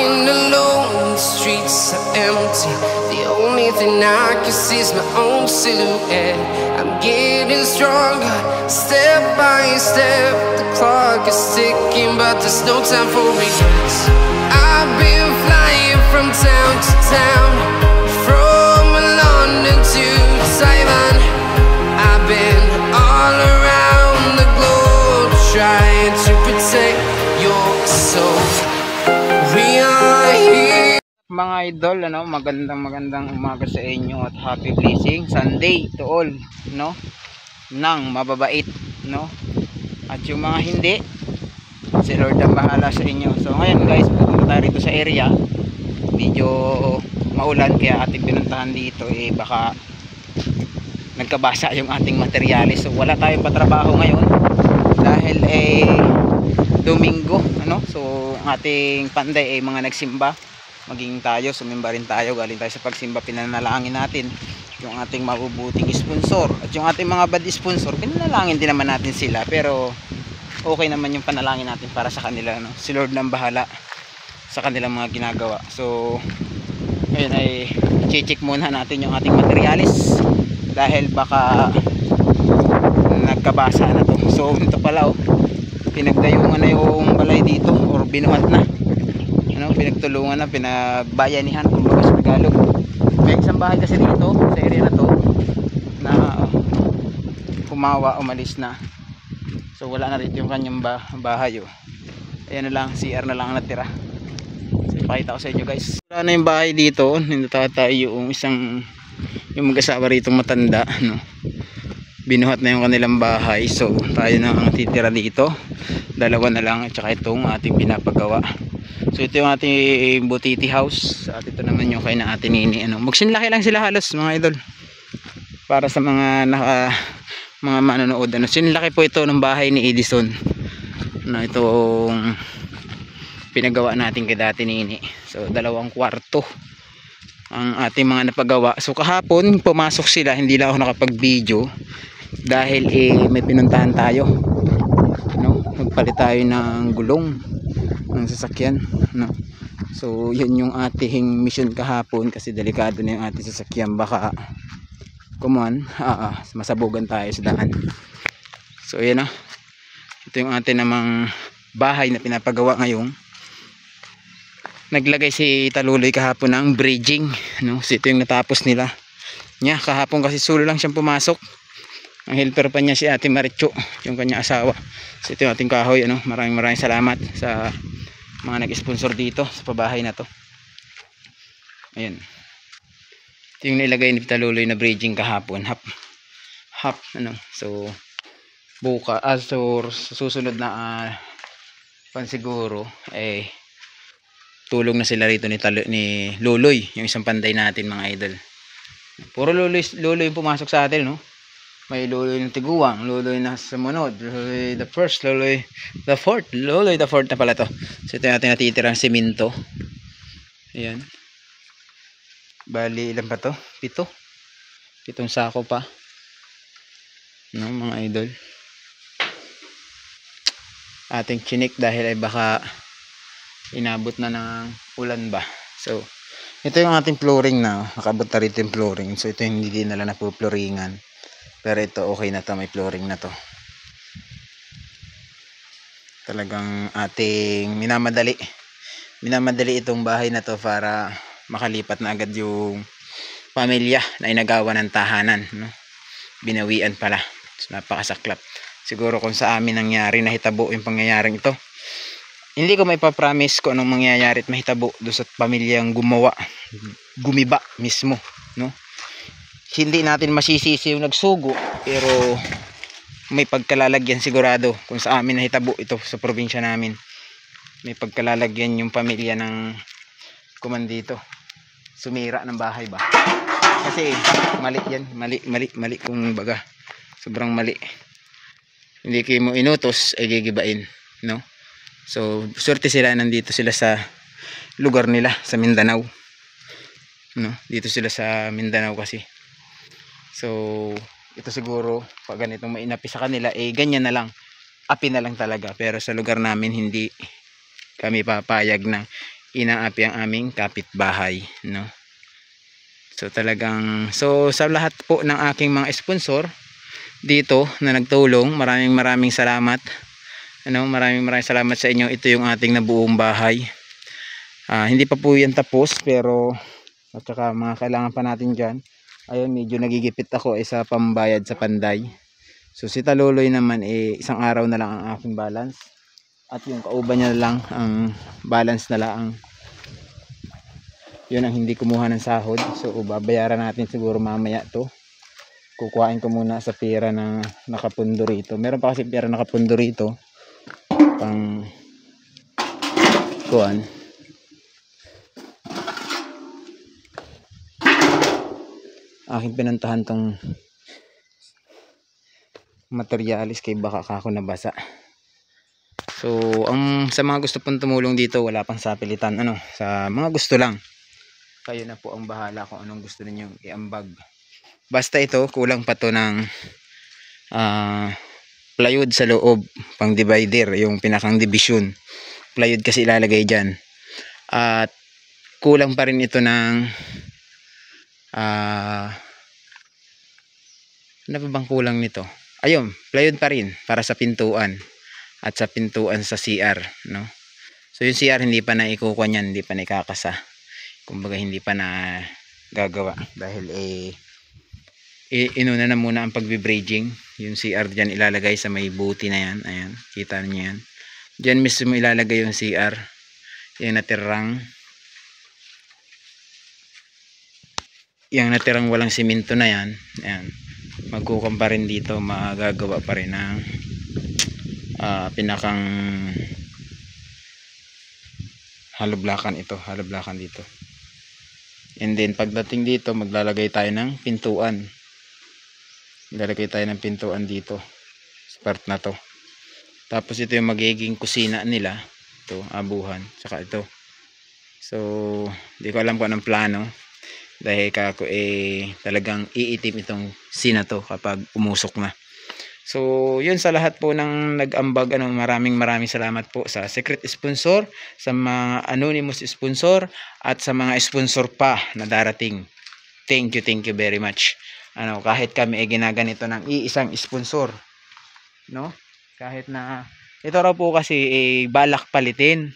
Walking alone, the streets are empty. The only thing I can see is my own silhouette. I'm getting stronger, step by step. The clock is ticking, but there's no time for regrets. I've been flying from town to town, from London to Taiwan. I've been all around the globe, trying to protect your soul. We are here. Mga idol, magandang umaga sa inyo at happy blessing Sunday to all, nang mababait, at yung mga hindi, si Lord ang bahala sa inyo. So ngayon guys, pupunta tayo rito sa area, medyo maulan kaya ating pinuntahan dito, baka nagkabasa yung ating materyales. So wala tayong patrabaho ngayon dahil Domingo, so ang ating panday mga nagsimba, maging tayo, sumimba rin tayo, galing tayo sa pagsimba, pinanalangin natin yung ating mabubuting sponsor at yung ating mga bad sponsor, pinanalangin din naman natin sila, pero okay naman yung panalangin natin para sa kanila, si Lord nang bahala sa kanilang mga ginagawa. So ngayon ay check muna natin yung ating materialis dahil baka nagkabasa na to. So ito pala, pinagdayungan na yung balay dito, or binuhat na, pinagtulungan na, pinagbayanihan kumbaga sa Tagalog. May isang bahay kasi dito sa area na to na umalis na, so wala na rin yung kanyang bahay. Ayan na lang, CR na lang natira. So ipakita ko sa inyo guys, wala na yung bahay dito. Nandito tayo yung yung mag-asawa rito matanda, binuhat na yung kanilang bahay, so tayo na ang titira dito, dalawa na lang, at saka itong ating pinapagawa. So ito yung ating butiti house, at ito naman yung kay na ating nini. Magsinlaki lang sila halos mga idol, para sa mga mga manonood, sinlaki po ito ng bahay ni Edison na itong pinagawa natin kay dati nini. So 2 kwarto ang ating mga napagawa. So kahapon pumasok sila, hindi lang ako nakapag video dahil may pinuntahan tayo, nagpalit tayo ng gulong ng sasakyan, so yun yung ating mission kahapon, kasi delikado na yung ating sasakyan, baka masabugan tayo sa daan. So yan, ito yung ating namang bahay na pinapagawa ngayon. Naglagay si Taluloy kahapon ng bridging, so ito yung natapos nila kahapon, kasi solo lang siyang pumasok. Ang helper pa niya si Ate Maricho, yung kanyang asawa. So ito yung ating kahoy, maraming salamat sa mga nag-sponsor dito sa pabahay na to. Ayan, ito yung nilagay ni Taluloy na bridging kahapon, so so susunod na pansiguro tulong na sila rito ni Luloy, yung isang panday natin mga idol. Puro Luloy yung pumasok sa atin, may Luloy ng Tiguang, Luloy na Sumunod, Luloy the first, Luloy the fourth, Luloy the fourth na pala to. So ito natin natitirang simento. Ayan, bali ilan pa to? 7 sako pa, mga idol. Ating chinik dahil ay baka inabot na ng ulan ba. So ito yung ating flooring na nakabot na rito yung flooring. So ito yung hindi nila napuploringan, pero ito okay na to, may flooring na to. Talagang ating minamadali itong bahay na to para makalipat na agad yung pamilya na inagawa ng tahanan, binawian pala. So, napakasaklap siguro kung sa amin nangyari, nahitabo yung pangyayaring ito. Hindi ko may papromise kung anong mangyayari at mahitabo doon sa pamilyang gumiba mismo, Hindi natin masisisi yung nagsugo, pero may pagkalalagyan sigurado kung sa amin nahitabo ito sa probinsya namin. May pagkalalagyan yung pamilya ng kumandito, sumira ng bahay ba, kasi mali yan, mali kung baga, sobrang mali. Hindi kayo mo inutos ay gigibain, So swerte sila, nandito sila sa lugar nila sa Mindanao, dito sila sa Mindanao kasi. So ito siguro pag ganitong mainapi sa kanila, ganyan na lang, api na lang talaga. Pero sa lugar namin hindi kami papayag ng inaapi ang aming kapitbahay, no? So talagang, so sa lahat po ng aking mga sponsor dito na nagtulong, maraming salamat. Maraming salamat sa inyo. Ito yung ating nabuong bahay. Hindi pa po yan tapos, pero at saka mga kailangan pa natin dyan. Ayun, medyo nagigipit ako sa pambayad sa panday. So si Taluloy naman isang araw na lang ang aking balance, at yung kauban niya lang ang balance na lang. Yun ang hindi kumuha ng sahod. So babayaran natin siguro mamaya to. Kukuhain ko muna sa pera na nakapundo rito. Meron pa kasi pera nakapundo rito pang kuan. Aking pinuntahan tong materialis kay baka ako nabasa. So sa mga gusto pong tumulong dito, wala pang sapilitan, sa mga gusto lang, kayo na po ang bahala kung anong gusto ninyong iambag. Basta ito, kulang pa to ng plywood sa loob, pang divider, yung pinakang division. Plywood kasi ilalagay dyan. At kulang pa rin ito ng ano pa bang kulang nito? Ayun, plywood pa rin para sa pintuan at sa pintuan sa CR, no? So yung CR hindi pa na ikukuha niyan, hindi pa na ikakasa. Kumbaga hindi pa na gagawa dahil inuna na muna ang pagbe-bridging. Yung CR diyan ilalagay sa may buti na yan. Ayan, kita niyo yan. Diyan mismo ilalagay yung CR. Yung natirang walang simento na yan. Ayan. Magkukam pa rin dito, magagawa pa rin ng pinakang haloblakan dito. And then pagdating dito, maglalagay tayo ng pintuan. Maglalagay tayo ng pintuan dito sa part na to. Tapos ito yung magiging kusina nila. Ito, abuhan, saka ito. So di ko alam kung anong plano, dahil kako talagang iitim itong sina to kapag umusok na. So yun, sa lahat po ng nag-ambag, maraming salamat po sa secret sponsor, sa mga anonymous sponsor, at sa mga sponsor pa na darating. Thank you very much. Kahit kami ginaganito ng iisang sponsor, no? Kahit na ito raw po kasi balak palitin,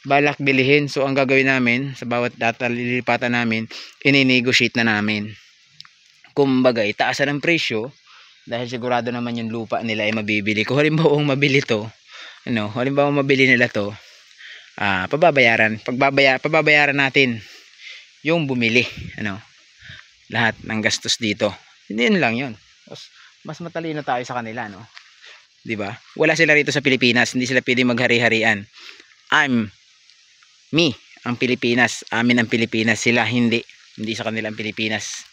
balak bilihin. So ang gagawin namin sa bawat data lilipatan namin, ini-negotiate na namin. Kumbaga itaasan ang presyo, dahil sigurado naman yung lupa nila ay mabibili. Kung halimbawa mabili to, halimbawa mabili nila to, pababayaran natin yung bumili, lahat ng gastos dito. Hindi lang yun. Mas matalino tayo sa kanila, no? 'Di ba? Wala sila rito sa Pilipinas, hindi sila pwedeng maghari-harian. Ang Pilipinas, amin ang Pilipinas, sila hindi sa kanila ang Pilipinas.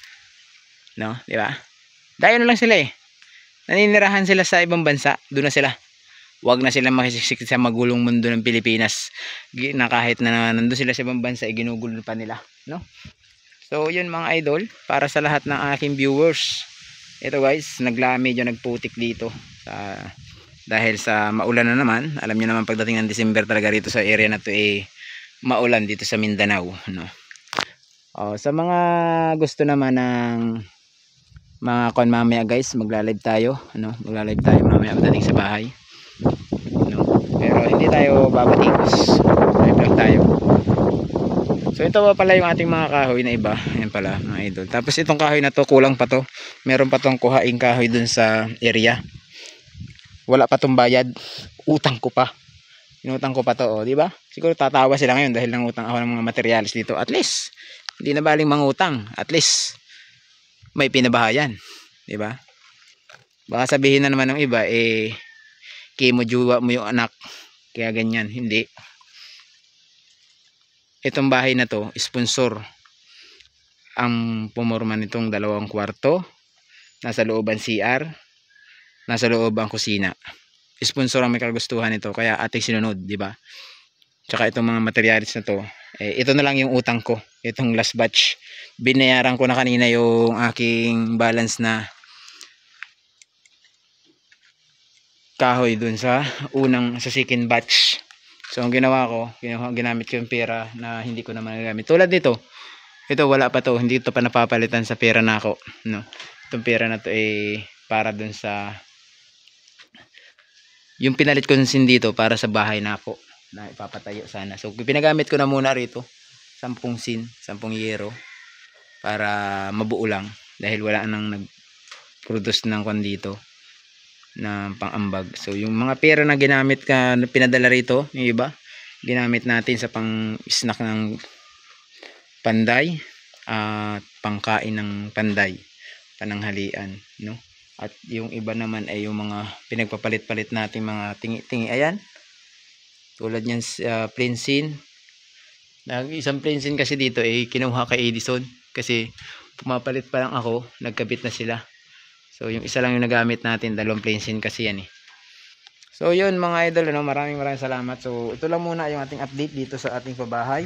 No, 'di ba? Dayo na lang sila naninirahan sila sa ibang bansa, doon na sila. Huwag na sila makisiksik sa magulong mundo ng Pilipinas, na kahit na nandun sila sa ibang bansa, ginugulo pa nila, no? So yun mga idol, para sa lahat ng aking viewers, ito guys, medyo nagputik dito dahil sa maulan na naman. Alam niyo naman pagdating ng December talaga rito sa area na to maulan dito sa Mindanao, no? Sa mga gusto naman ng mga mamaya guys, magla-live tayo, magla-live tayo mamaya pagdating sa bahay, pero hindi tayo babatikos, live lang tayo. So ito pala yung ating mga kahoy na iba. Ayan pala mga idol. Tapos itong kahoy na to, kulang pa to, meron pa tong kuhaing kahoy dun sa area, wala pa tong bayad, utang ko pa, inutang ko pa to, di ba? Siguro tatawa sila ngayon dahil nangutang ako ng mga materials dito. At least hindi na baling mangutang, at least may pinabahayan, di ba? Baka sabihin na naman ng iba kimo juwa mo yung anak, kaya ganyan. Hindi. Itong bahay na to, sponsor ang pumorma nitong 2 kwarto, nasa loob ang CR, nasa loob ang kusina. Sponsor ang may kagustuhan nito, kaya ating sinunod, di ba? Tsaka itong mga materials na to, ito na lang yung utang ko, itong last batch. Binayaran ko na kanina yung aking balance na kahoy dun sa second batch. So ang ginawa ko, ginamit ko yung pera na hindi ko naman nagamit. Tulad nito, ito wala pa to, hindi ito pa napapalitan sa pera na ako, no. Itong pera na to ay para dun sa yung pinalit ko sin dito para sa bahay na ako na ipapatayo sana. So pinagamit ko na muna rito 10 sin, 10 euro para mabuo lang dahil wala nang nag-produce ng kwan dito na pang-ambag. So yung mga pera na ginamit ka na pinadala rito, yung iba ginamit natin sa pang-snack ng panday at pangkain ng panday, pananghalian, no? At yung iba naman ay yung mga pinagpapalit-palit natin mga tingi-tingi. Ayan, tulad yan prinsin. Isang prinsin kasi dito ay kinuha kay Edison kasi pumapalit pa lang ako, nagkabit na sila. So yung isa lang yung nagamit natin, 2 prinsin kasi yan eh. So yun mga idol, ano, maraming salamat. So ito lang muna yung ating update dito sa ating pabahay.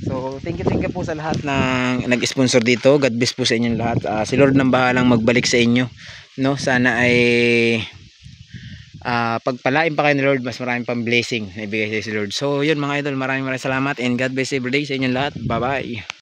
So thank you po sa lahat ng nag-sponsor dito. God bless po sa inyong lahat. Si Lord nang bahalang magbalik sa inyo, no? Sana ay pagpalain pa kayo ni Lord, mas maraming pang blessing na ibigay sa si Lord. So yun mga idol, maraming salamat and God bless every day sa inyong lahat. Bye bye.